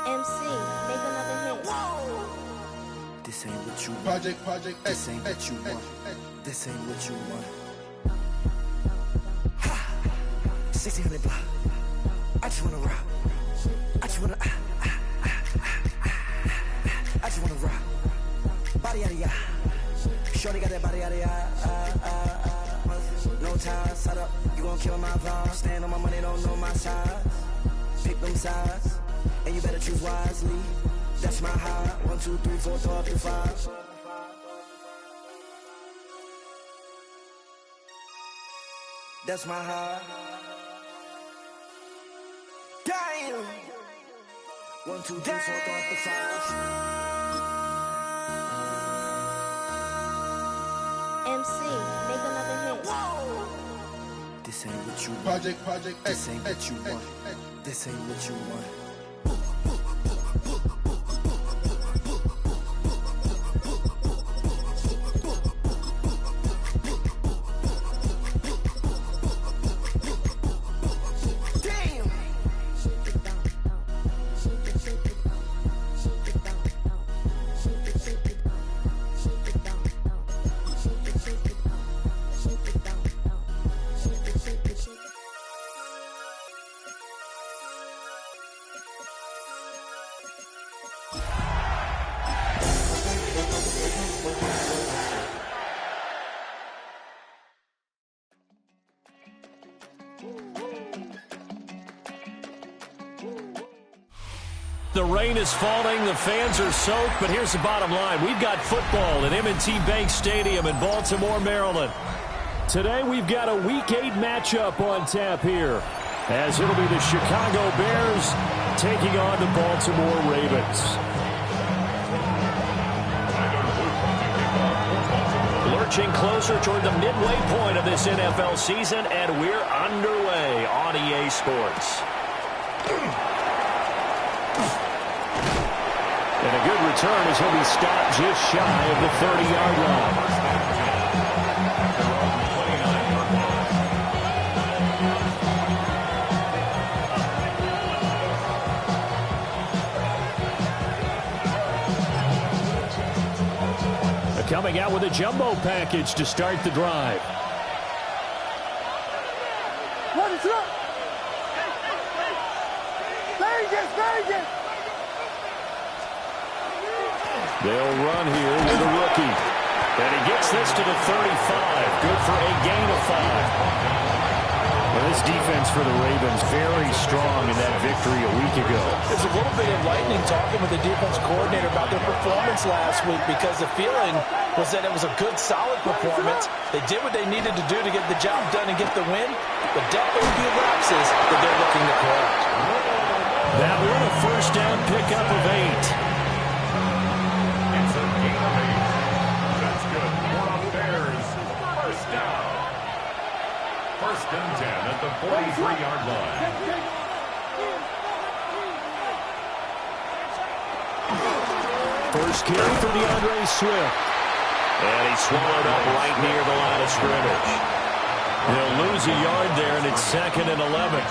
MC, make another hit. This ain't what you want. Project. This ain't what you want. This ain't what you want. 1600 block. I just wanna rock. I just wanna I just wanna rock. Body out of ya. Shorty got that body out of ya. No time, set up. You gon' kill my vibe. Stand on my money, don't know my size. Pick them sides, and you better choose wisely. That's my high. 1, 2, 3, 4, throw up to 5. That's my high. Damn. 1, 2, 3, 4, throw up to 5. MC, make another hit. This ain't what you want. Project. This ain't what you want. This ain't what you want. The rain is falling, the fans are soaked, but here's the bottom line. We've got football at M&T Bank Stadium in Baltimore, Maryland. Today we've got a Week 8 matchup on tap here, as it'll be the Chicago Bears taking on the Baltimore Ravens. Lurching closer toward the midway point of this NFL season, and we're underway on EA Sports. And a good return as he'll be stopped just shy of the 30-yard line. They're coming out with a jumbo package to start the drive. They'll run here with a rookie. And he gets this to the 35. Good for a gain of 5. Well, this defense for the Ravens very strong in that victory a week ago. There's a little bit of lightning talking with the defense coordinator about their performance last week, because the feeling was that it was a good, solid performance. They did what they needed to do to get the job done and get the win, but definitely a few lapses that they're looking to correct. That one a first down pickup of 8. First and 10 at the 43-yard line. First carry for DeAndre Swift. And he swallowed up right near the line of scrimmage. They'll lose a yard there, and it's 2nd and 11.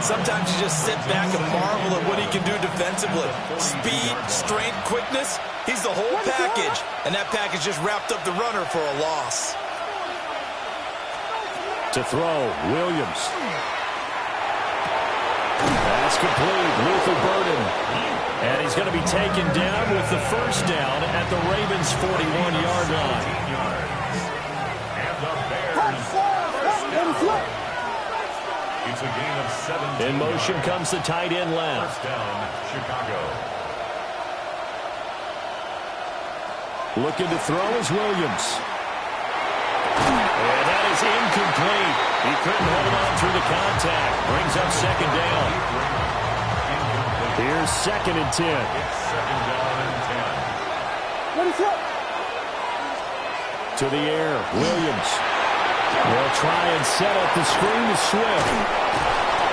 Sometimes you just sit back and marvel at what he can do defensively. Speed, strength, quickness, he's the whole package. And that package just wrapped up the runner for a loss. To throw, Williams. That's complete. Luther Burden. And he's going to be taken down with the first down at the Ravens' 41-yard line. And the Bears first down. It's a gain of 17. In motion comes the tight end left. First down, Chicago. Looking to throw is Williams. And that is incomplete. He couldn't hold on through the contact. Brings up 2nd down. Here's 2nd and 10. It's 2nd down and 10. To the air, Williams. They'll try and set up the screen to Swift.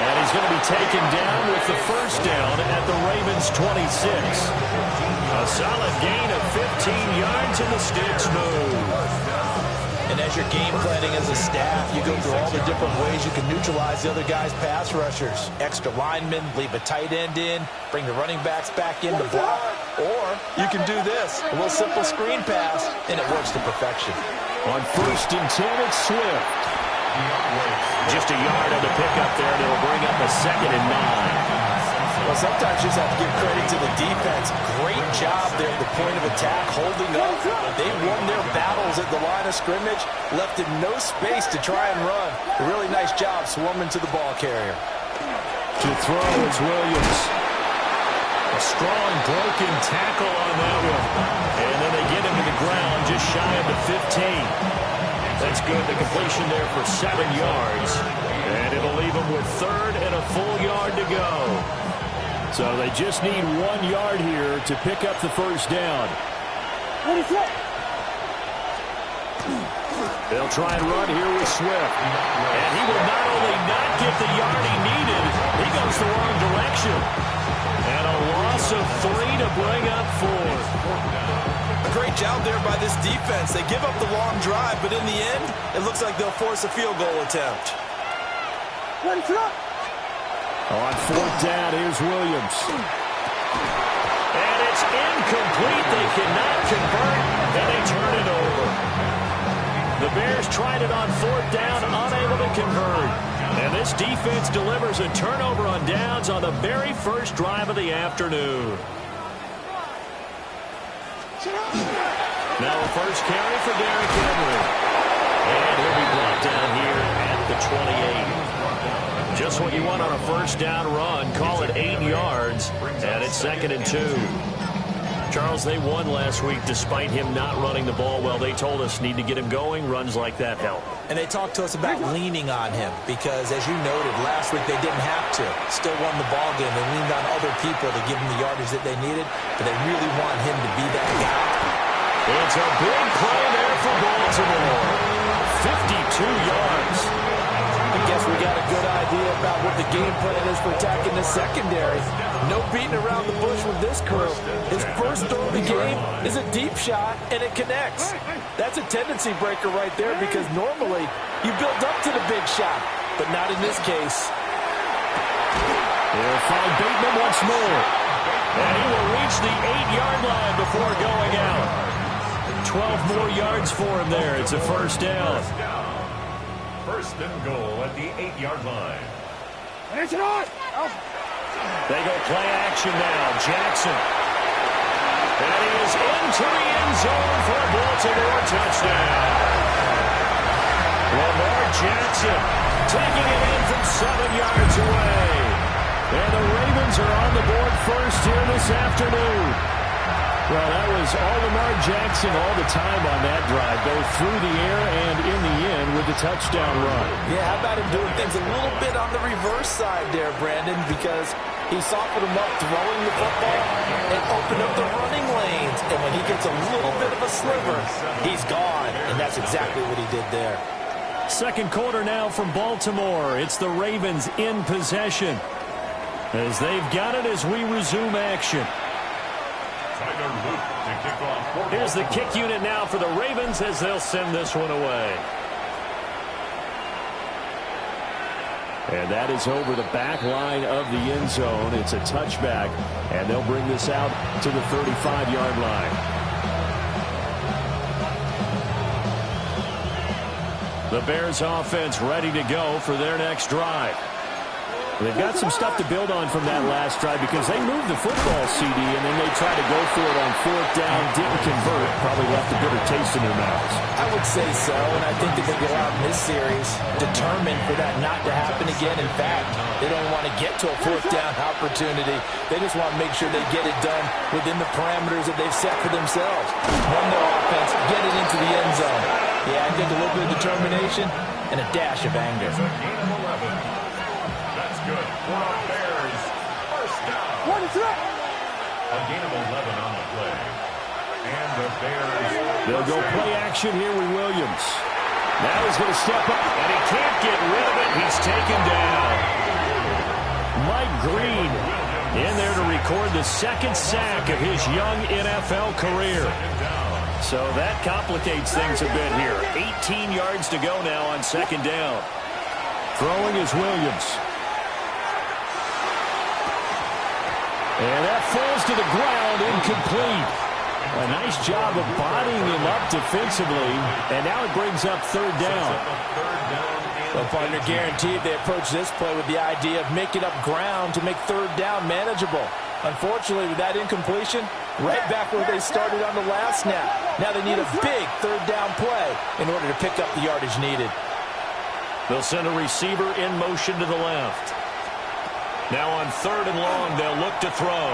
And he's going to be taken down with the first down at the Ravens' 26. A solid gain of 15 yards, and the Sticks move. And as you're game planning as a staff, you go through all the different ways you can neutralize the other guy's pass rushers. Extra linemen, leave a tight end in, bring the running backs back in to block. Or you can do this, a little simple screen pass, and it works to perfection. On 1st and 10, it's Swift. Just a yard on the pickup there, and it'll bring up a 2nd and 9. Well, sometimes you just have to give credit to the defense. Great job there at the point of attack, holding up. They won their battles at the line of scrimmage, left him no space to try and run. A really nice job swarming to the ball carrier. To throw is Williams. A strong broken tackle on that one. And then they get him to the ground just shy of the 15. That's good. The completion there for 7 yards. And it'll leave him with 3rd and a full yard to go. So they just need 1 yard here to pick up the 1st down. They'll try and run here with Swift. And he will not only not get the yard he needed, he goes the wrong direction. And a loss of 3 to bring up 4. A great job there by this defense. They give up the long drive, but in the end, it looks like they'll force a field goal attempt. On 4th down, here's Williams. And it's incomplete. They cannot convert, and they turn it over. The Bears tried it on 4th down, unable to convert. And this defense delivers a turnover on downs on the very first drive of the afternoon. Now a first carry for Derrick Henry. And he'll be brought down here at the 28. Just what you want on a 1st down run. Call it 8 yards, and it's 2nd and 2. Charles, they won last week despite him not running the ball well. They told us need to get him going. Runs like that help. And they talked to us about leaning on him because, as you noted, last week they didn't have to. Still won the ball game. They leaned on other people to give them the yardage that they needed, but they really want him to be that guy. It's a big play there for Baltimore. 52 yards. I guess we got a good idea about what the game plan is for attacking the secondary. No beating around the bush with this crew. His first throw of the game is a deep shot, and it connects. That's a tendency breaker right there because normally you build up to the big shot, but not in this case. They'll find Bateman once more. And he will reach the 8-yard line before going out. 12 more yards for him there. It's a 1st down. 1st and goal at the 8-yard line. They go play action now. Jackson. And he is into the end zone for a Baltimore touchdown. Lamar Jackson taking it in from 7 yards away. And the Ravens are on the board first here this afternoon. Well, that was all Lamar Jackson all the time on that drive, both through the air and in the end with the touchdown run. Yeah, how about him doing things a little bit on the reverse side there, Brandon, because he softened him up throwing the football and opened up the running lanes. And when he gets a little bit of a sliver, he's gone. And that's exactly what he did there. 2nd quarter now from Baltimore. It's the Ravens in possession as they've got it as we resume action. Here's the kick unit now for the Ravens as they'll send this one away. And that is over the back line of the end zone. It's a touchback, and they'll bring this out to the 35-yard line. The Bears offense ready to go for their next drive. They've got some stuff to build on from that last drive because they moved the football, CD, and then they tried to go for it on 4th down, didn't convert, probably left a bitter taste in their mouths. I would say so, and I think that they go out in this series determined for that not to happen again. In fact, they don't want to get to a 4th down opportunity. They just want to make sure they get it done within the parameters that they've set for themselves. Run their offense, get it into the end zone. Yeah, I think a little bit of determination and a dash of anger. Good for our Bears. 1st down. A gain of 11 on the play. And the Bears. They'll go play action here with Williams. Now he's going to step up, and he can't get rid of it. He's taken down. Mike Green in there to record the 2nd sack of his young NFL career. So that complicates things a bit here. 18 yards to go now on second down. Throwing is Williams. And that falls to the ground, incomplete. A nice job of bodying him up defensively, and now it brings up third down. Well, partner, guaranteed they approach this play with the idea of making up ground to make third down manageable. Unfortunately, with that incompletion, right back where they started on the last snap. Now they need a big third down play in order to pick up the yardage needed. They'll send a receiver in motion to the left. Now on third and long, they'll look to throw.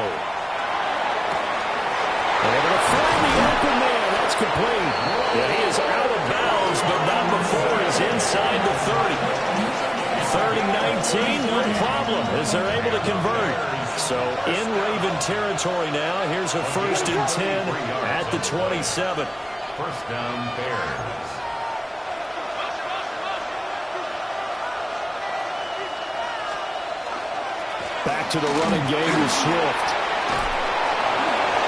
They're able to find the open man. That's complete. Yeah, he is out of bounds, but not before he's inside the 30. Third and 19, no problem, as they're able to convert. So in Raven territory now, here's a 1st and 10 at the 27. First down, Bears. Back to the running game with Swift.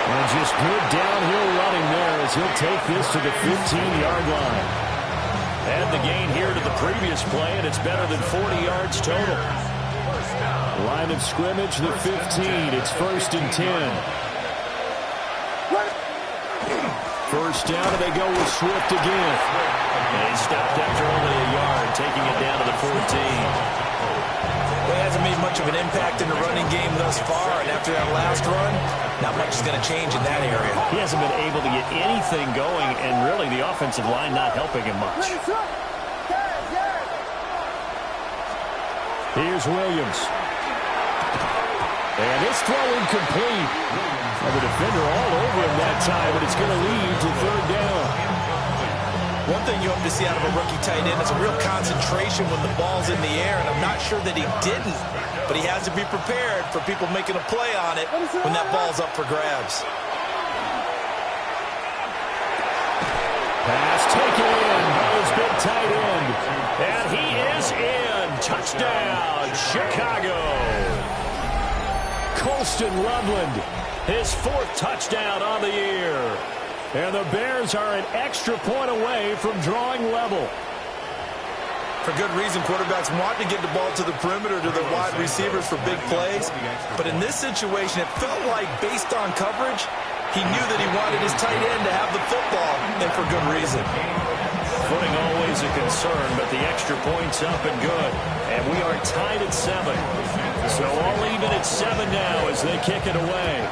And just good downhill running there as he'll take this to the 15-yard line. Add the gain here to the previous play, and it's better than 40 yards total. Line of scrimmage, the 15. It's 1st and 10. First down, and they go with Swift again. And he stopped after only a yard, taking it down to the 14. Well, it hasn't made much of an impact in the running game thus far, and after that last run, not much is going to change in that area. He hasn't been able to get anything going, and really the offensive line not helping him much. Here's Williams. And it's throw incomplete. And the defender all over him that time, but it's going to lead to third down. One thing you hope to see out of a rookie tight end is a real concentration when the ball's in the air, and I'm not sure that he didn't, but he has to be prepared for people making a play on it when that ball's up for grabs. Pass taken in by his big tight end. And he is in. Touchdown, Chicago. Colston Loveland, his 4th touchdown on the year. And the Bears are an extra point away from drawing level. For good reason, quarterbacks want to get the ball to the perimeter to their wide receivers for big plays. But in this situation, it felt like, based on coverage, he knew that he wanted his tight end to have the football, and for good reason. Footing always a concern, but the extra point's up and good. And we are tied at 7. So all even at 7 now as they kick it away.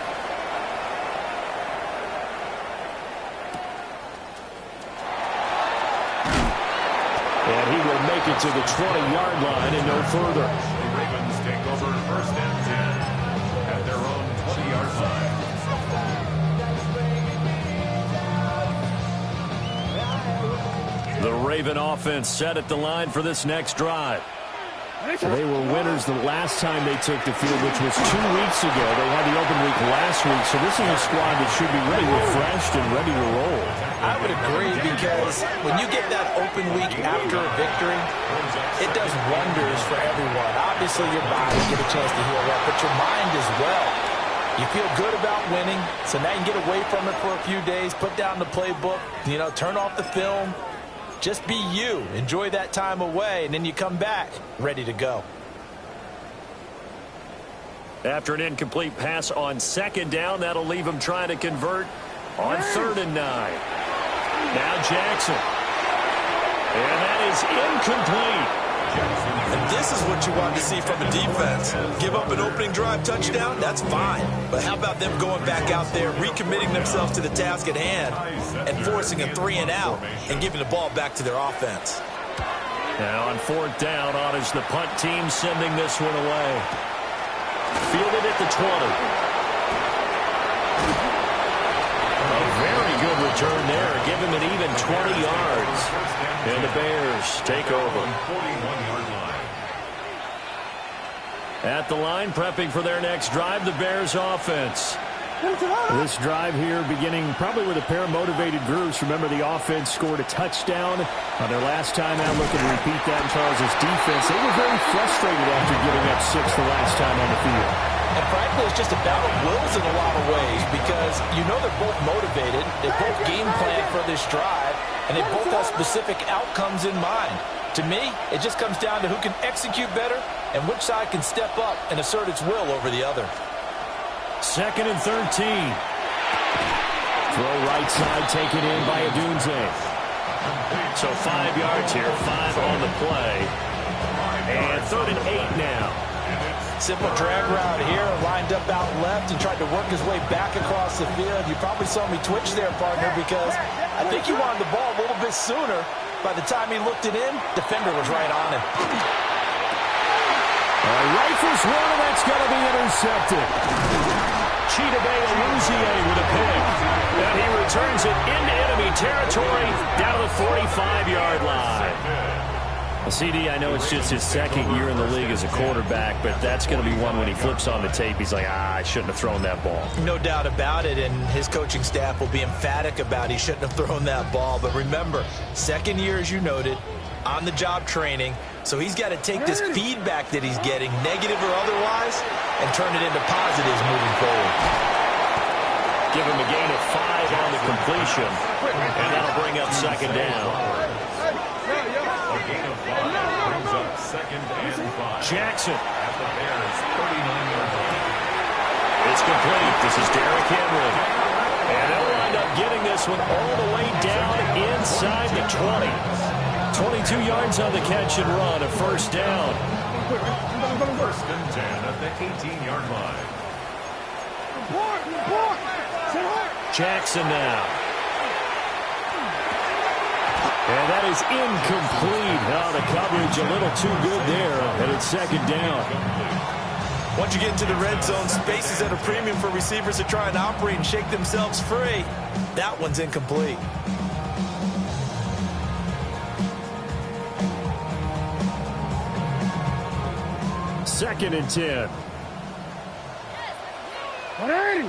And he will make it to the 20-yard line and no further. The Ravens take over 1st and 10 at their own 20-yard line. The Raven offense set at the line for this next drive. They were winners the last time they took the field, which was 2 weeks ago. They had the open week last week, so this is a squad that should be really refreshed and ready to roll. I would agree, because when you get that open week after a victory, it does wonders for everyone. Obviously, your body get a chance to heal up, but your mind as well. You feel good about winning, so now you can get away from it for a few days, put down the playbook, turn off the film. Just be you. Enjoy that time away, and then you come back ready to go. After an incomplete pass on second down, that'll leave him trying to convert on 3rd and 9. Now Jackson. And that is incomplete. And this is what you want to see from a defense. Give up an opening drive touchdown, that's fine. But how about them going back out there, recommitting themselves to the task at hand, and forcing a 3-and-out and giving the ball back to their offense. Now on 4th down, on is the punt team sending this one away. Fielded at the 20. A very good return there. Give him an even 20 yards. And the Bears take over. At the line, prepping for their next drive, the Bears offense. This drive here beginning probably with a pair of motivated groups. Remember, the offense scored a touchdown on their last time out. Looking to repeat that in Charles's defense. They were very frustrated after giving up 6 the last time on the field. And frankly, it's just a battle of wills in a lot of ways because you know they're both motivated, they both game plan for this drive, and they both have specific outcomes in mind. To me, it just comes down to who can execute better and which side can step up and assert its will over the other. 2nd and 13. Throw right side taken in by Adunze. So 5 yards here, 5 on the play. And 3rd and 8 now. Simple drag route here, lined up out left and tried to work his way back across the field. You probably saw me twitch there, partner, because I think he wanted the ball a little bit sooner. By the time he looked it in, defender was right on him. Rifles one, and that's going to be intercepted. Chidobe Awuzie with a pick. And he returns it into enemy territory down to the 45-yard line. Well, CD, I know it's just his 2nd year in the league as a quarterback, but that's going to be one when he flips on the tape, he's like, I shouldn't have thrown that ball. No doubt about it, and his coaching staff will be emphatic about he shouldn't have thrown that ball. But remember, 2nd year, as you noted, on-the-job training, so he's got to take this feedback that he's getting, negative or otherwise, and turn it into positives moving forward. Give him a gain of 5 on the completion, and that'll bring up 2nd down. A gain of 5 brings up 2nd and 5. Jackson. At the Bears' 39-yard line. It's complete. This is Derrick Henry. And they'll wind up getting this one all the way down inside the 20. 22 yards on the catch and run, a 1st down. 1st and 10 at the 18-yard line. Jackson now. And that is incomplete. Now the coverage a little too good there, and it's 2nd down. Once you get into the red zone, space is at a premium for receivers to try and operate and shake themselves free. That one's incomplete. Second and 10. 180.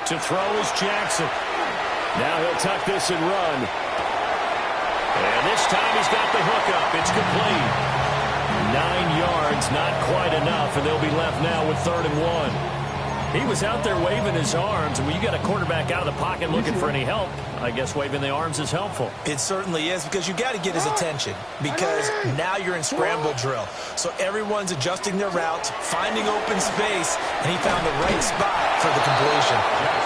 To throw is Jackson. Now he'll tuck this and run. And this time he's got the hook up. It's complete. 9 yards, not quite enough, and they'll be left now with 3rd and 1. He was out there waving his arms, and when you got a quarterback out of the pocket looking for any help, I guess waving the arms is helpful. It certainly is, because you got to get his attention, because now you're in scramble drill. So everyone's adjusting their routes, finding open space, and he found the right spot for the completion.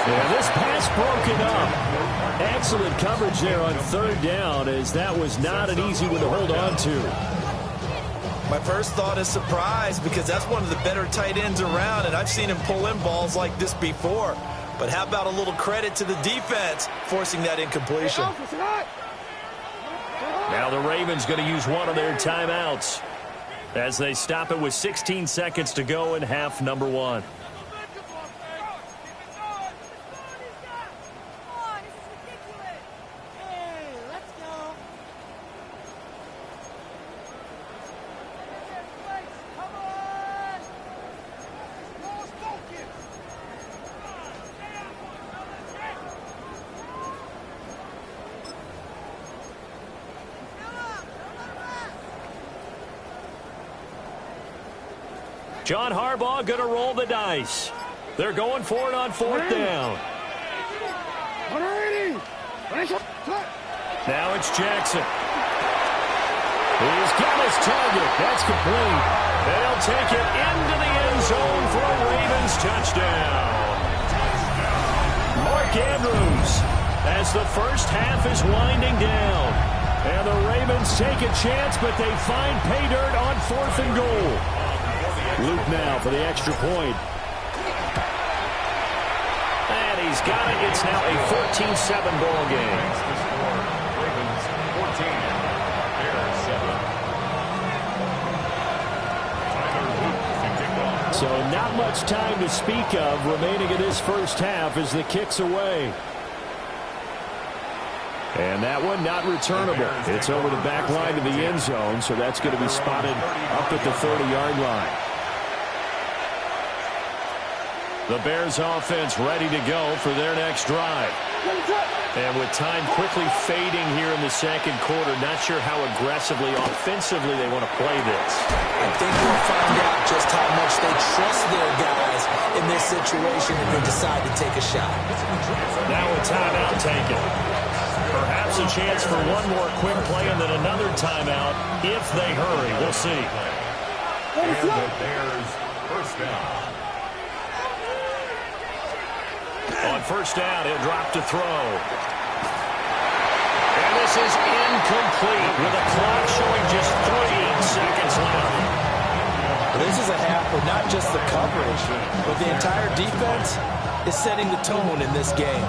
Yeah, this pass broken up. Excellent coverage there on 3rd down, as that was not an easy one to hold on to. My first thought is surprise, because that's one of the better tight ends around, and I've seen him pull in balls like this before. But how about a little credit to the defense forcing that incompletion? Now the Ravens going to use one of their timeouts as they stop it with 16 seconds to go in half number 1. John Harbaugh going to roll the dice. They're going for it on 4th down. Now it's Jackson. He's got his target. That's complete. They'll take it into the end zone for a Ravens touchdown. Mark Andrews, as the first half is winding down. And the Ravens take a chance, but they find pay dirt on 4th and goal. Luke now for the extra point. And he's got it. It's now a 14-7 ball game. Ravens 14, Bears 7. So not much time to speak of remaining in this first half as the kick's away. And that one not returnable. It's over the back line to the end zone, so that's going to be spotted up at the 30-yard line. The Bears offense ready to go for their next drive. And with time quickly fading here in the second quarter, not sure how aggressively, offensively they want to play this. I think we'll find out just how much they trust their guys in this situation if they decide to take a shot. Now a timeout taken. Perhaps a chance for one more quick play and then another timeout if they hurry. We'll see. And the Bears first down. On first down, he'll drop to throw. And this is incomplete with a clock showing just 3 seconds left. This is a half with not just the coverage, but the entire defense is setting the tone in this game.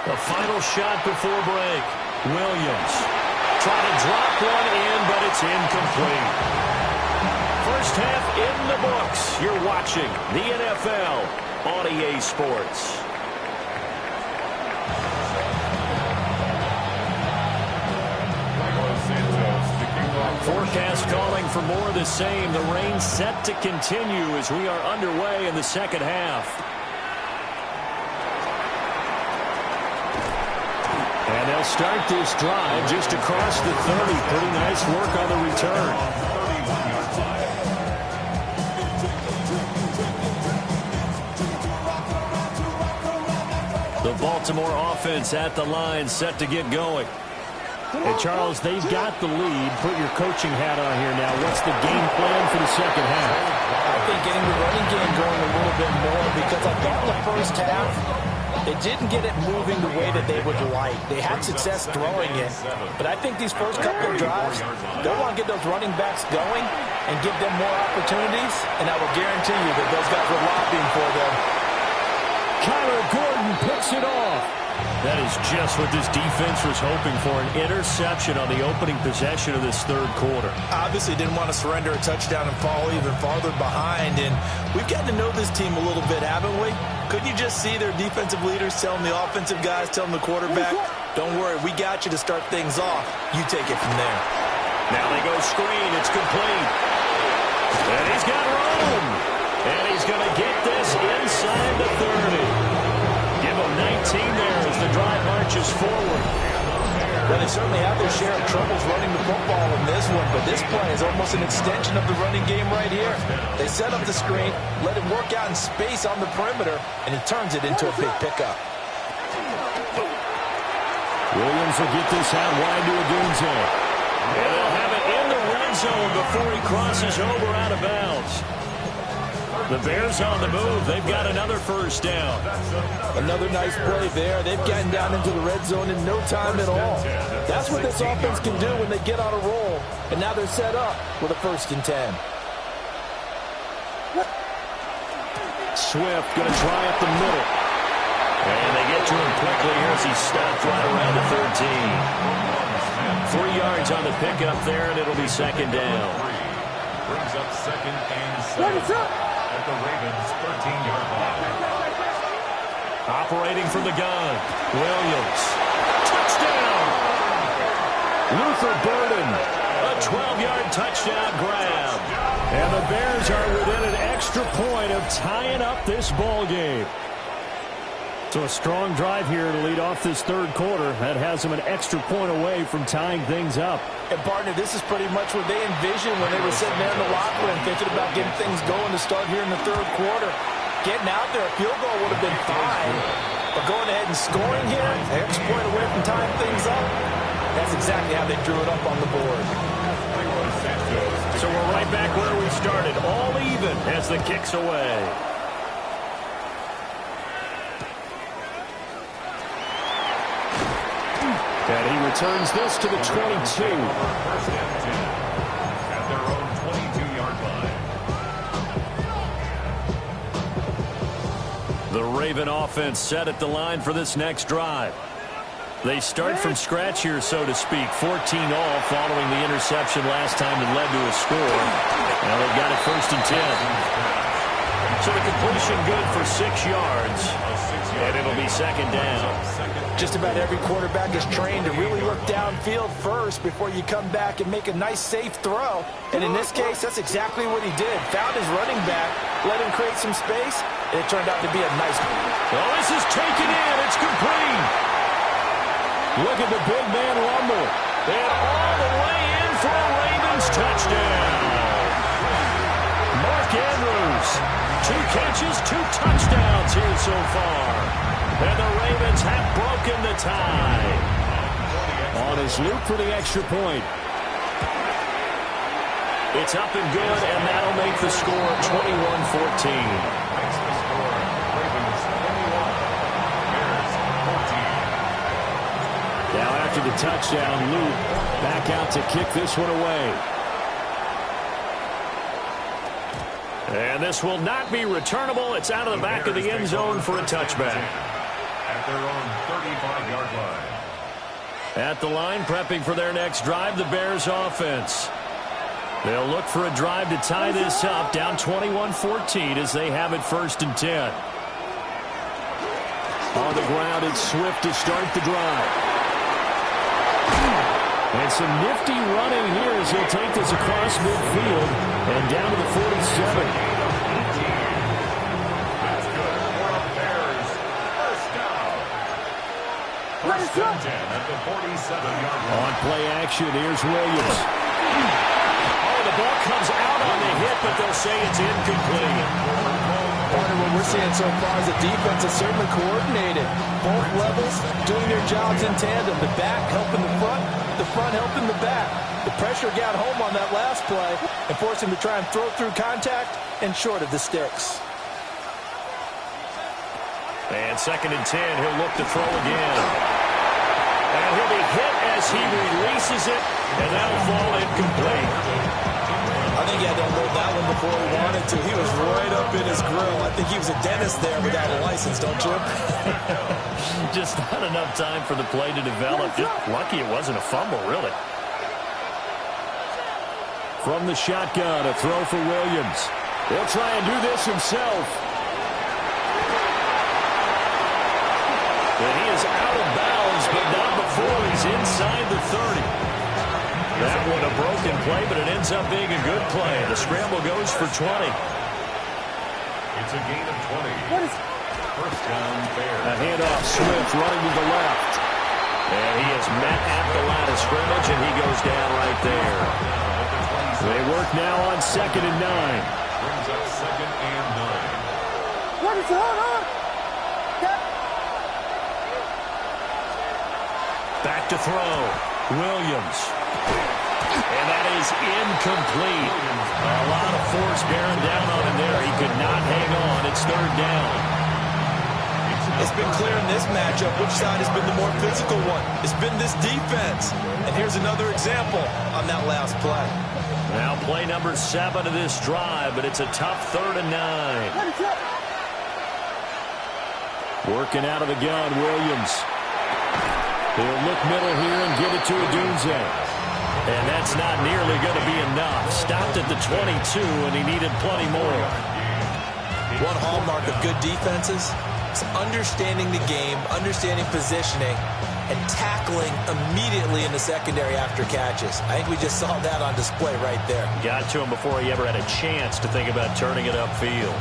The final shot before break. Williams trying to drop one in, but it's incomplete. First half in the books. You're watching the NFL on EA Sports. Forecast calling for more of the same. The rain set to continue as we are underway in the second half. And they'll start this drive just across the 30. Pretty nice work on the return. The Baltimore offense at the line, set to get going. Hey, Charles, they've got the lead. Put your coaching hat on here now. What's the game plan for the second half? I think getting the running game going a little bit more, because I thought in the first half they didn't get it moving the way that they would like. They had success throwing it, but I think these first couple of drives, they'll want to get those running backs going and give them more opportunities, and I will guarantee you that those guys were lobbying for them. Kyler Gordon picks it off. That is just what this defense was hoping for, an interception on the opening possession of this third quarter. Obviously didn't want to surrender a touchdown and fall even farther behind, and we've gotten to know this team a little bit, haven't we? Couldn't you just see their defensive leaders telling the offensive guys, telling the quarterback, don't worry, we got you to start things off. You take it from there. Now they go screen. It's complete. And he's got room. And he's going to get this inside the 30. Give him 19 there as the drive marches forward. Well, they certainly have their share of troubles running the football in this one, but this play is almost an extension of the running game right here. They set up the screen, let him work out in space on the perimeter, and he turns it into a big pickup. Williams will get this out wide to Odunze. And they'll have it in the red zone before he crosses over out of bounds. The Bears on the move. They've got another first down. Another nice play there. They've gotten down into the red zone in no time at all. That's what this offense can do when they get on a roll. And now they're set up with a 1st and 10. Swift going to try up the middle. And they get to him quickly here as he's stopped right around the 13. 3 yards on the pickup there, and it'll be second down. Brings up second and 7. At the Ravens' 13-yard line. Operating from the gun. Williams. Touchdown! Luther Burden. A 12-yard touchdown grab. And the Bears are within an extra point of tying up this ball game. So a strong drive here to lead off this third quarter. That has them an extra point away from tying things up. And, partner, this is pretty much what they envisioned when they were sitting there in the locker room thinking about getting things going to start here in the third quarter. Getting out there, a field goal would have been fine. But going ahead and scoring here, an extra point away from tying things up, that's exactly how they drew it up on the board. So we're right back where we started, all even as the kick's away. And he returns this to the 22. First and 10 at their own 22-yard line. The Raven offense set at the line for this next drive. They start from scratch here, so to speak. 14 all following the interception last time that led to a score. Now they've got it 1st and 10. So the completion good for 6 yards. And it'll be second down. Just about every quarterback is trained to really look downfield first before you come back and make a nice, safe throw. And in this case, that's exactly what he did. Found his running back, let him create some space, and it turned out to be a nice one. Oh, this is taken in. It's complete. Look at the big man rumble. And all the way in for a Ravens touchdown. Mark Andrews, 2 catches, 2 touchdowns here so far. And the Ravens have broken the tie. On his loop for the extra point. It's up and good, and that'll make the score 21-14. Now after the touchdown, Luke back out to kick this one away. And this will not be returnable. It's out of the back of the end zone for a touchback. At their own 35-yard line. At the line, prepping for their next drive, the Bears offense. They'll look for a drive to tie this up, down 21-14 as they have it 1st and 10. On the ground, it's Swift to start the drive. And some nifty running here as he'll take this across midfield and down to the 47. That's good for a Bears first down. First and 10 at the 47-yard line. On play action, here's Williams. Oh, the ball comes out on the hit, but they'll say it's incomplete. Partner, what we're seeing so far is the defense is certainly coordinated. Both levels doing their jobs in tandem. The back helping the front helping the back. The pressure got home on that last play and forced him to try and throw through contact and short of the sticks. And 2nd and 10, he'll look to throw again. And he'll be hit as he releases it, and that'll fall incomplete. I think he had to unload that one before he wanted to. He was right up in his grill. I think he was a dentist there without a license, don't you? Just not enough time for the play to develop. Just lucky it wasn't a fumble, really. From the shotgun, a throw for Williams. He'll try and do this himself. And he is out of bounds, but not before he's inside the 30. That one a broken play, but it ends up being a good play. The scramble goes for 20. It's a gain of 20. First down, Bears. A handoff, Swift running to the left. And he is met at the line of scrimmage, and he goes down right there. They work now on 2nd and 9. Brings up 2nd and 9. What is going on? Back to throw. Williams. And that is incomplete. A lot of force bearing down on him there. He could not hang on. It's 3rd down. It's been clear in this matchup which side has been the more physical one. It's been this defense. And here's another example on that last play. Now play number 7 of this drive, but it's a tough 3rd and 9. Working out of the gun, Williams. He'll look middle here and give it to Odunze. And that's not nearly going to be enough. Stopped at the 22, and he needed plenty more. One hallmark of good defenses is understanding the game, understanding positioning, and tackling immediately in the secondary after catches. I think we just saw that on display right there. Got to him before he ever had a chance to think about turning it upfield.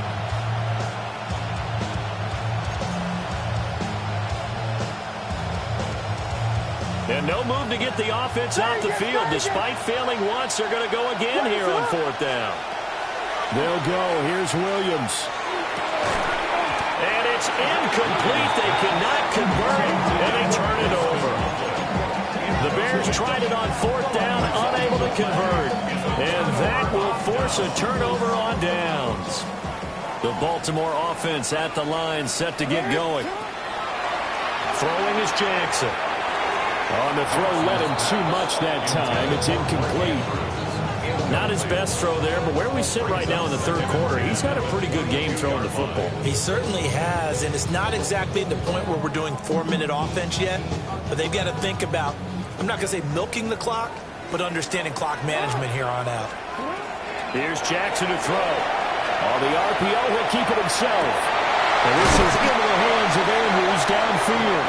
And no move to get the offense off the field. Despite failing once, they're going to go again here on 4th down. They'll go. Here's Williams. And it's incomplete. They cannot convert it, and they turn it over. The Bears tried it on 4th down, unable to convert. And that will force a turnover on downs. The Baltimore offense at the line, set to get going. Throwing is Jackson. On the throw, led him too much that time. It's incomplete. Not his best throw there, but where we sit right now in the 3rd quarter, he's had a pretty good game throwing the football. He certainly has, and it's not exactly at the point where we're doing 4-minute offense yet, but they've got to think about, I'm not going to say milking the clock, but understanding clock management here on out. Here's Jackson to throw. On the RPO, he'll keep it himself. And this is into the hands of Andrews downfield.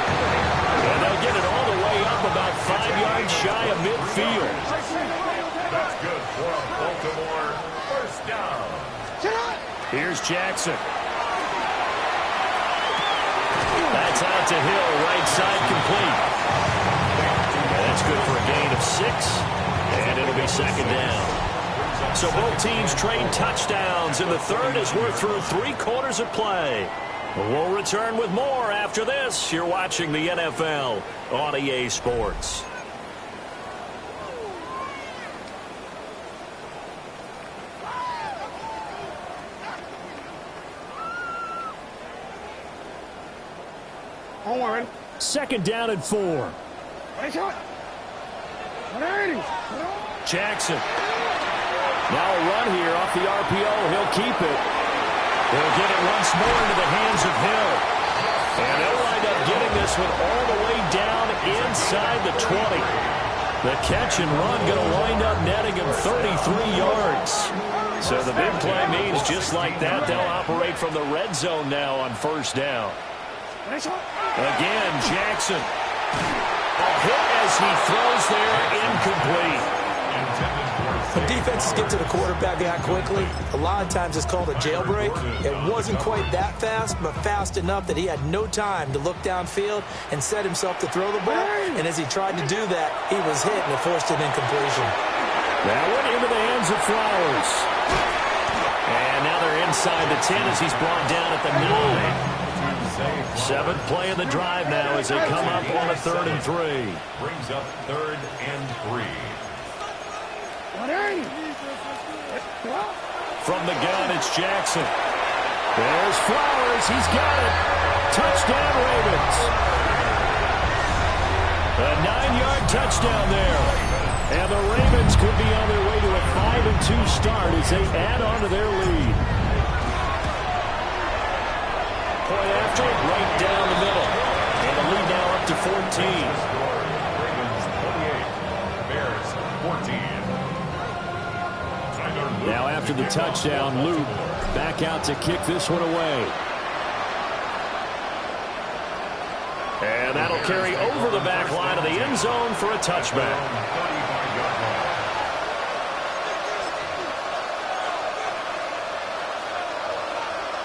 And they'll get it all the way up about 5 yards shy of midfield. That's good for a Baltimore first down. Here's Jackson. That's out to Hill, right side complete. And that's good for a gain of 6. And it'll be second down. So both teams trade touchdowns in the third as we're through 3 quarters of play. We'll return with more after this. You're watching the NFL on EA Sports. Second down and 4. Jackson. Now a run here off the RPO. He'll keep it. They'll get it once more into the hands of Hill. And they'll wind up getting this one all the way down inside the 20. The catch and run going to wind up netting him 33 yards. So the big play means just like that, they'll operate from the red zone now on first down. Again, Jackson. A hit as he throws there, incomplete. When defenses get to the quarterback that quickly, a lot of times it's called a jailbreak. It wasn't quite that fast, but fast enough that he had no time to look downfield and set himself to throw the ball. And as he tried to do that, he was hit and it forced an incompletion. That went into the hands of Flowers. And now they're inside the 10 as he's brought down at the 9. 7th play of the drive now as they come up on a 3rd and 3. Brings up 3rd and 3. From the gun, it's Jackson. There's Flowers. He's got it. Touchdown, Ravens. A 9-yard touchdown there. And the Ravens could be on their way to a 5-2 start as they add on to their lead. Point after, right down the middle. And the lead now up to 14. Ravens 28. Bears 14. Now after the touchdown, Luke back out to kick this one away. And that'll carry over the back line of the end zone for a touchback.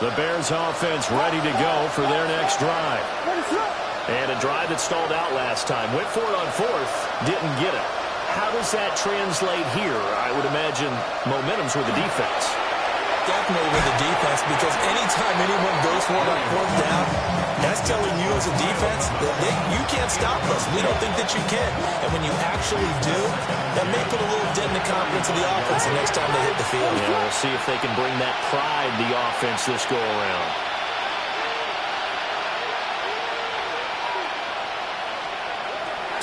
The Bears offense ready to go for their next drive. And a drive that stalled out last time. Went for it on 4th, didn't get it. How does that translate here? I would imagine momentum's with the defense. Definitely with the defense, because anytime anyone goes for it on 4th down, that's telling you as a defense that you can't stop us. We don't think that you can. And when you actually do, that may put a little dent in the confidence of the offense the next time they hit the field. Yeah, we'll see if they can bring that pride, the offense, this go around.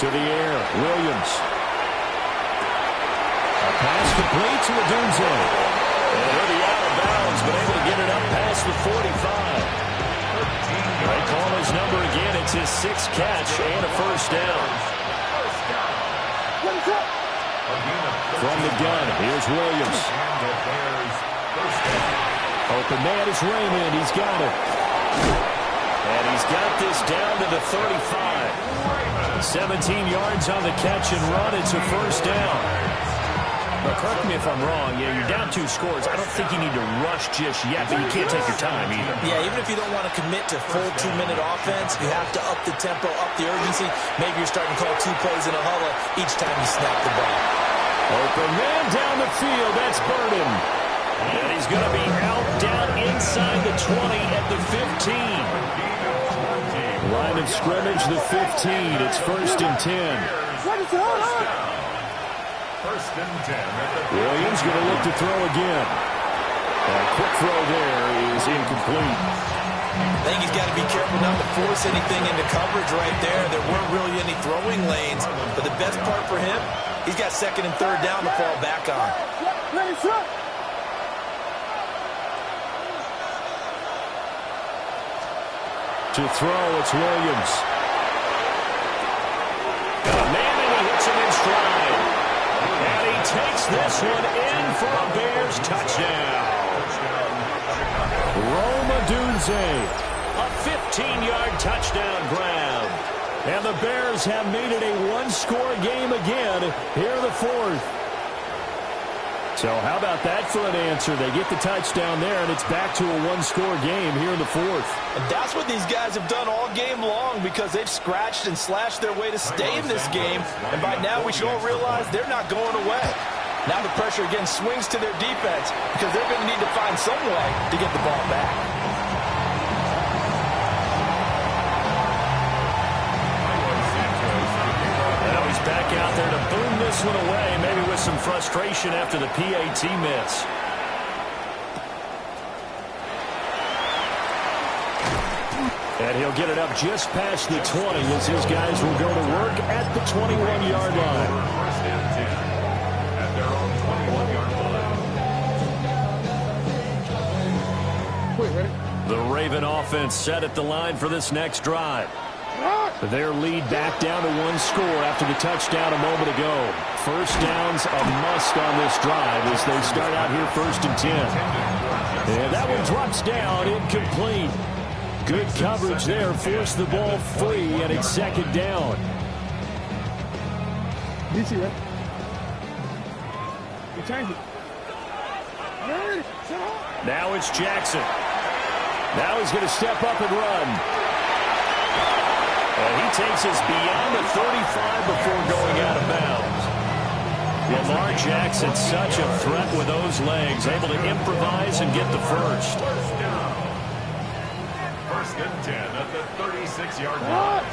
To the air, Williams. A pass complete to Odunze. And he'll be out of bounds, but able to get it up past the 45. They call his number again. It's his 6th catch and a first down. From the gun, here's Williams. Open man is Raymond. He's got it. And he's got this down to the 35. 17 yards on the catch and run. It's a first down. Now, correct me if I'm wrong. Yeah, you're down 2 scores. I don't think you need to rush just yet, but you can't take your time either. Yeah, even if you don't want to commit to full 2-minute offense, you have to up the tempo, up the urgency. Maybe you're starting to call 2 plays in a huddle each time you snap the ball. Open man down the field. That's Burden. And he's going to be out down inside the 20 at the 15. Line of scrimmage, the 15. It's 1st and 10. First and 10. Williams going to look to throw again. A quick throw there is incomplete. I think he's got to be careful not to force anything into coverage right there. There weren't really any throwing lanes. But the best part for him, he's got 2nd and 3rd down to fall back on. To throw, it's Williams. Got a man and he hits him in stride. And he takes this one in for a Bears touchdown. A 15-yard touchdown grab. And the Bears have made it a one-score game again here in the fourth. So how about that for an answer? They get the touchdown there, and it's back to a one-score game here in the fourth. And that's what these guys have done all game long, because they've scratched and slashed their way to stay in this game. And by now we should all realize they're not going away. Now the pressure again swings to their defense, because they're going to need to find some way to get the ball back. Back out there to boom this one away, maybe with some frustration after the PAT miss. And he'll get it up just past the 20 as his guys will go to work at the 21-yard line. First and 10 at their own 21-yard line. The Raven offense set at the line for this next drive. Their lead back down to one score after the touchdown a moment ago. First down's a must on this drive as they start out here first and 10. And that one drops down, incomplete. Good coverage there, forced the ball free, and it's second down. Now it's Jackson. Now he's going to step up and run. And he takes us beyond the 35 before going out of bounds. Lamar Jackson, such a threat with those legs, able to improvise and get the first. First and 10 at the 36-yard line.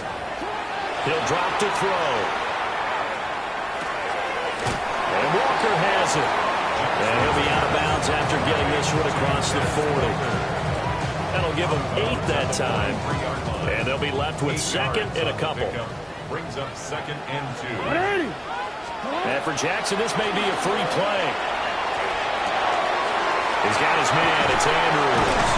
He'll drop to throw. And Walker has it. And he'll be out of bounds after getting this one across the 40. That'll give them 8 that time. And they'll be left with second and a couple. Brings up second and 2. And for Jackson, this may be a free play. He's got his man. It's Andrews.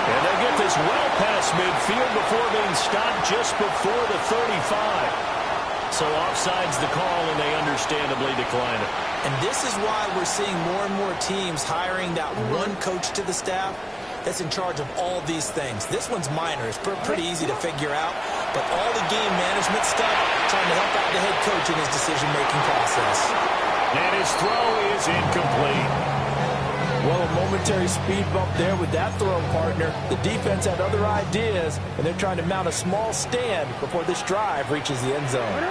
And they'll get this well past midfield before being stopped just before the 35. So offside's the call, and they understandably decline it. And this is why we're seeing more and more teams hiring that one coach to the staff that's in charge of all these things. This one's minor. It's pretty easy to figure out. But all the game management stuff, trying to help out the head coach in his decision-making process. And his throw is incomplete. Well, a momentary speed bump there with that throw, partner. The defense had other ideas, and they're trying to mount a small stand before this drive reaches the end zone.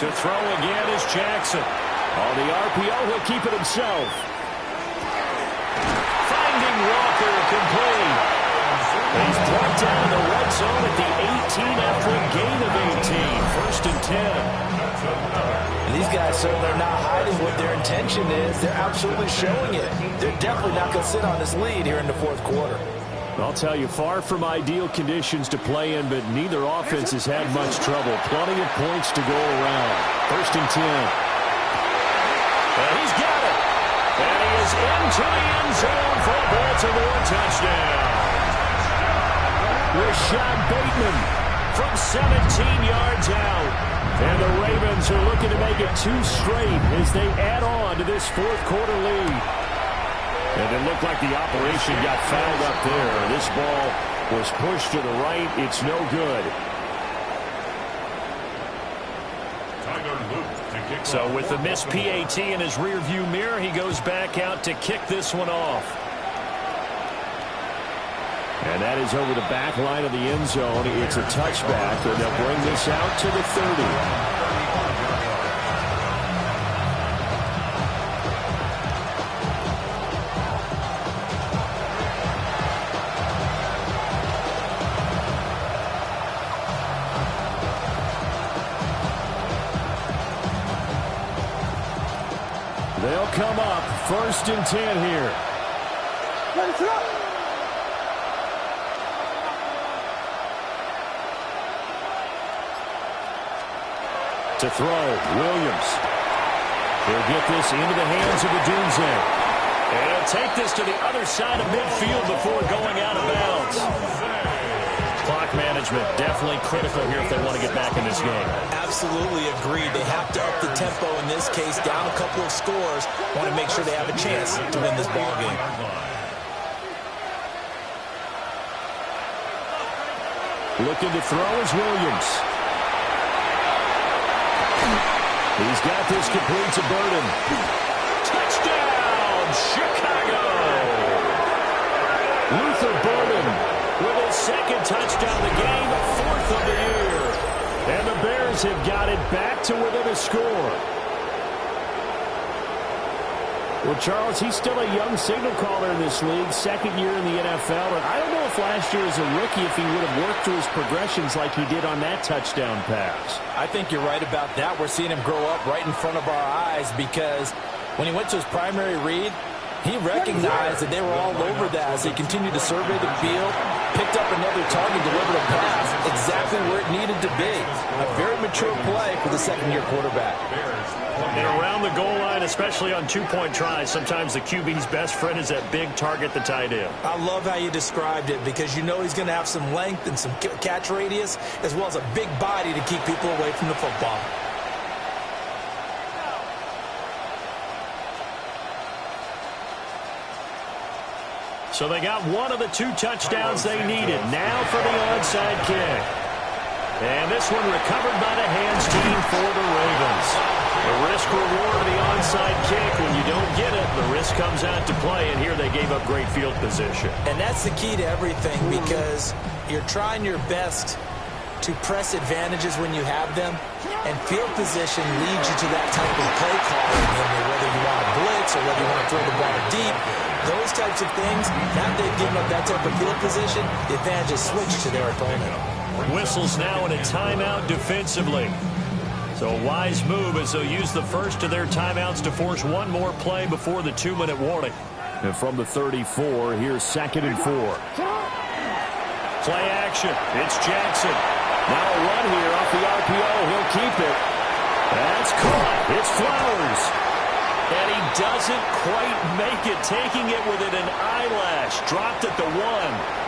To throw again is Jackson. On the RPO, he'll keep it himself. Finding Walker complete. He's brought down in the red zone at the 18 after a gain of 18. First and 10. And these guys certainly are not hiding what their intention is. They're absolutely showing it. They're definitely not going to sit on this lead here in the fourth quarter. I'll tell you, far from ideal conditions to play in, but neither offense has had much trouble. Plenty of points to go around. First and 10. And he's got it. And he is into the end zone for a Baltimore touchdown. Rashad Bateman from 17 yards out. And the Ravens are looking to make it 2 straight as they add on to this fourth quarter lead. And it looked like the operation got fouled up there. This ball was pushed to the right. It's no good. So with the missed PAT in his rearview mirror, he goes back out to kick this one off. And that is over the back line of the end zone. It's a touchback, and they'll bring this out to the 30. They'll come up first and 10 here. To throw, Williams. He'll get this into the hands of the Dunze. And he'll take this to the other side of midfield before going out of bounds. Clock management, definitely critical here if they want to get back in this game. Absolutely agreed. They have to up the tempo in this case, down a couple of scores. Want to make sure they have a chance to win this ball game. Looking to throw is Williams. He's got this complete to Burden. Touchdown, Chicago! Luther Burden with his second touchdown of the game, fourth of the year. And the Bears have got it back to within a score. Well, Charles, he's still a young signal caller in this league, second year in the NFL. And I don't know if last year as a rookie, if he would have worked through his progressions like he did on that touchdown pass. I think you're right about that. We're seeing him grow up right in front of our eyes because when he went to his primary read, he recognized that they were all over that as he continued to survey the field, picked up another target, delivered a pass exactly where it needed to be. A very mature play for the second-year quarterback. And around the goal line, especially on two-point tries, sometimes the QB's best friend is that big target, the tight end. I love how you described it because you know he's going to have some length and some catch radius as well as a big body to keep people away from the football. So they got one of the two touchdowns they needed. Now for the onside kick. And this one recovered by the hands team for the Ravens. The risk-reward of the onside kick, when you don't get it, the risk comes out to play, and here they gave up great field position. And that's the key to everything because you're trying your best to press advantages when you have them, and field position leads you to that type of play calling, whether you want to blitz or whether you want to throw the ball deep. Those types of things, now they've given up that type of field position, the advantage is switched to their opponent. Whistles now in a timeout defensively. So a wise move as they'll use the first of their timeouts to force one more play before the 2-minute warning. And from the 34, here's 2nd and 4. Play action. It's Jackson. Now a run here off the RPO. He'll keep it. That's caught. It's Flowers. And he doesn't quite make it, taking it within an eyelash. Dropped at the 1.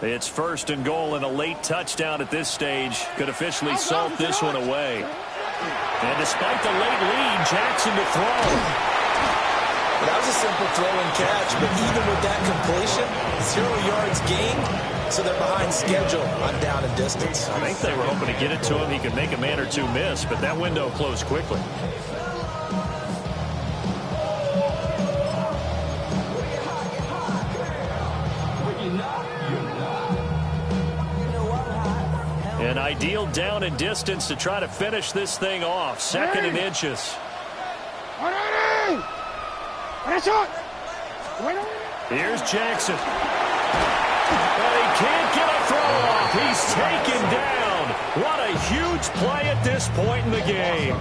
It's 1st and goal and a late touchdown at this stage. Could officially salt this one away. And despite the late lead, Jackson to throw. Well, that was a simple throw and catch, but even with that completion, 0 yards gained, so they're behind schedule on down and distance. I think they were hoping to get it to him. He could make a man or two miss, but that window closed quickly. An ideal down and distance to try to finish this thing off. 2nd and inches. Here's Jackson. But he can't get a throw off. He's taken down. What a huge play at this point in the game.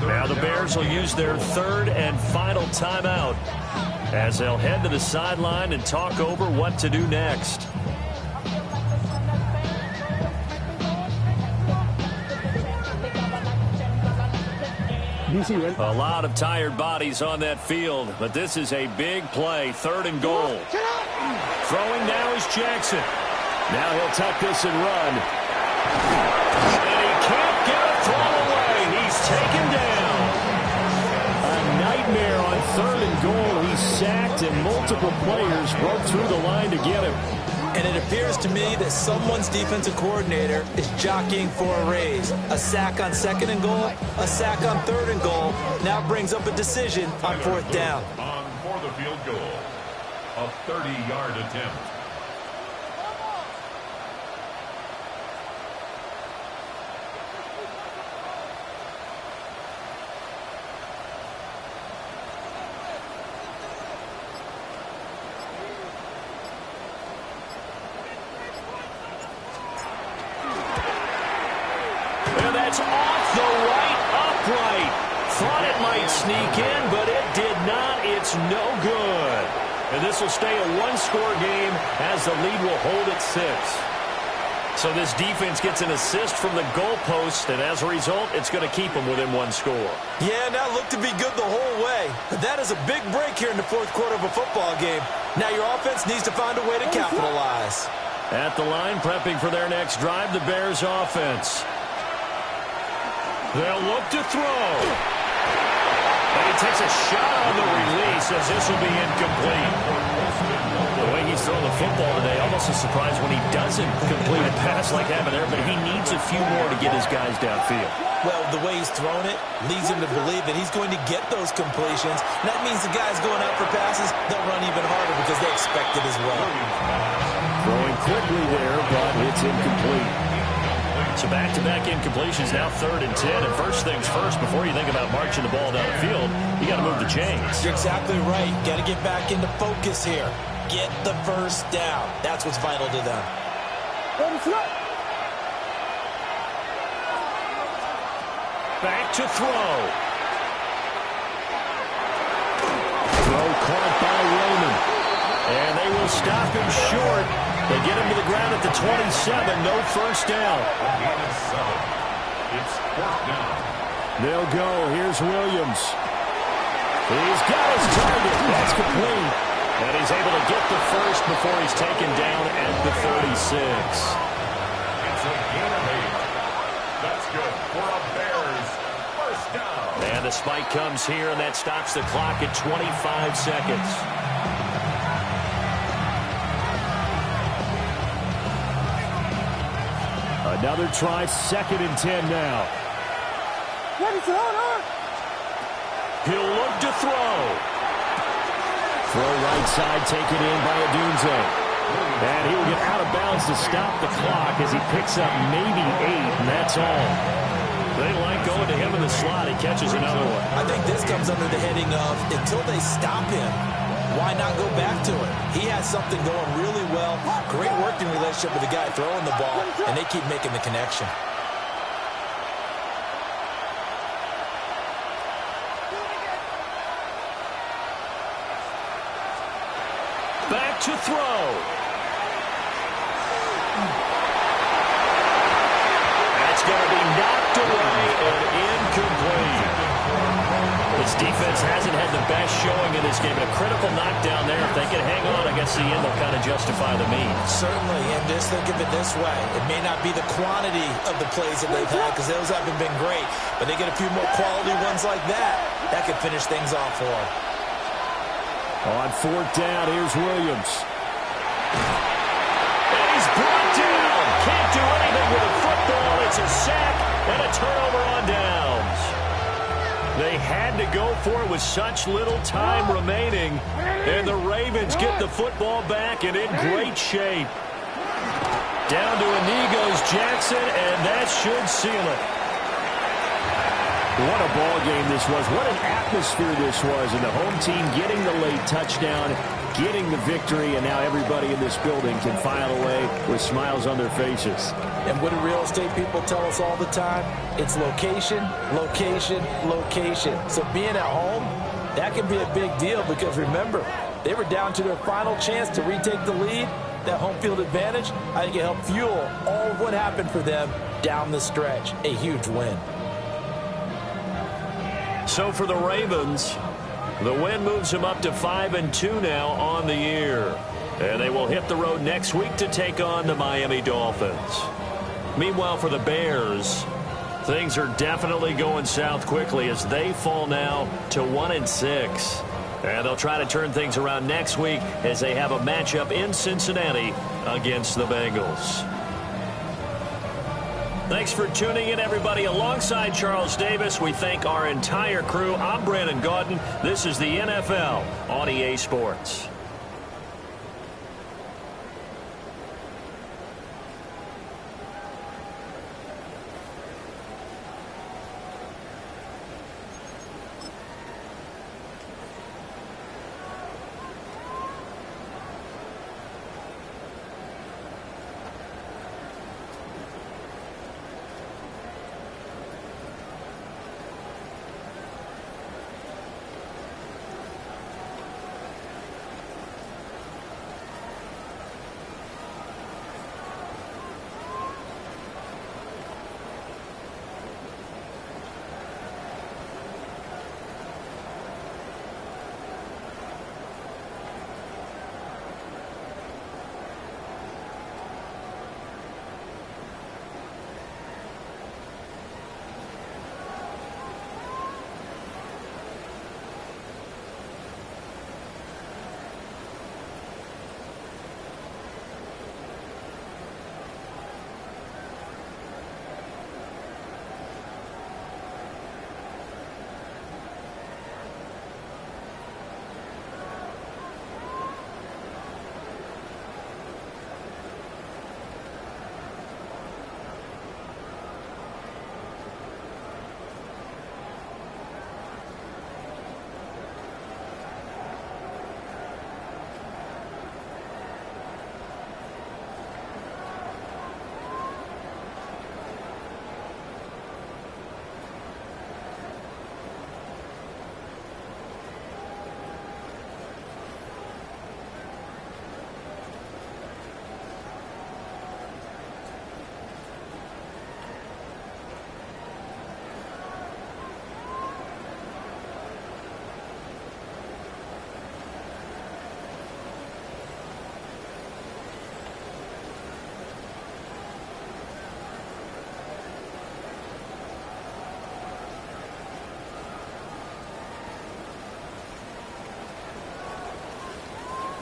Now the Bears will use their 3rd and final timeout as they'll head to the sideline and talk over what to do next. A lot of tired bodies on that field, but this is a big play. 3rd and goal. Throwing now is Jackson. Now he'll tuck this and run. And he can't get a throw away. He's taken down. A nightmare on 3rd and goal. He's sacked, and multiple players broke through the line to get him. And it appears to me that someone's defensive coordinator is jockeying for a raise. A sack on 2nd and goal, a sack on 3rd and goal. Now brings up a decision on 4th down. On for the field goal. A 30-yard attempt. might sneak in, but it did not. It's no good. And this will stay a one-score game as the lead will hold at 6. So this defense gets an assist from the goalpost, and as a result, it's going to keep them within 1 score. Yeah, and that looked to be good the whole way. But that is a big break here in the 4th quarter of a football game. Now your offense needs to find a way to capitalize. At the line, prepping for their next drive, the Bears offense. They'll look to throw. And he takes a shot on the release as this will be incomplete. The way he's throwing the football today, almost a surprise when he doesn't complete a pass like that there, but he needs a few more to get his guys downfield. Well, the way he's thrown it leads him to believe that he's going to get those completions. And that means the guys going out for passes, they'll run even harder because they expect it as well. Throwing quickly there, but it's incomplete. So back-to-back incompletions, now 3rd and 10. And first things first, before you think about marching the ball down the field, you got to move the chains. You're exactly right. Got to get back into focus here. Get the first down. That's what's vital to them. Back to throw. Throw caught by Roman. And they will stop him short. They get him to the ground at the 27. No first down. It's 4th down. They'll go. Here's Williams. He's got his target. That's complete. And he's able to get the first before he's taken down at the 36. It's a gain of 8. That's good for a Bears first down. And the spike comes here, and that stops the clock at 25 seconds. Another try, 2nd and 10 now. He'll look to throw. Throw right side, taken in by Adunze. And he will get out of bounds to stop the clock as he picks up maybe 8, and that's all. They like going to him in the slot. He catches another one. I think this comes under the heading of until they stop him, why not go back to it? He has something going really well. Great working relationship with the guy throwing the ball, and they keep making the connection. Back to throw. That's going to be knocked away and incomplete. This defense hasn't had the best showing in this game. A critical knockdown there. If they can hang on against the end, they'll kind of justify the means. Certainly, and just think of it this way. It may not be the quantity of the plays that they've had because those haven't been great, but they get a few more quality ones like that. That could finish things off for them. On 4th down, here's Williams. And he's brought down. Can't do anything with a football. It's a sack and a turnover on downs. They had to go for it with such little time remaining. And the Ravens get the football back and in great shape. Down to a knee goes Jackson, and that should seal it. What a ball game this was. What an atmosphere this was. And the home team getting the late touchdown, getting the victory, and now everybody in this building can file away with smiles on their faces. And what do real estate people tell us all the time? It's location, location, location. So being at home, that can be a big deal because remember, they were down to their final chance to retake the lead. That home field advantage, I think it helped fuel all of what happened for them down the stretch. A huge win. So for the Ravens, the win moves them up to 5-2 now on the year. And they will hit the road next week to take on the Miami Dolphins. Meanwhile, for the Bears, things are definitely going south quickly as they fall now to 1-6. And they'll try to turn things around next week as they have a matchup in Cincinnati against the Bengals. Thanks for tuning in, everybody. Alongside Charles Davis, we thank our entire crew. I'm Brandon Gaudin. This is the NFL on EA Sports.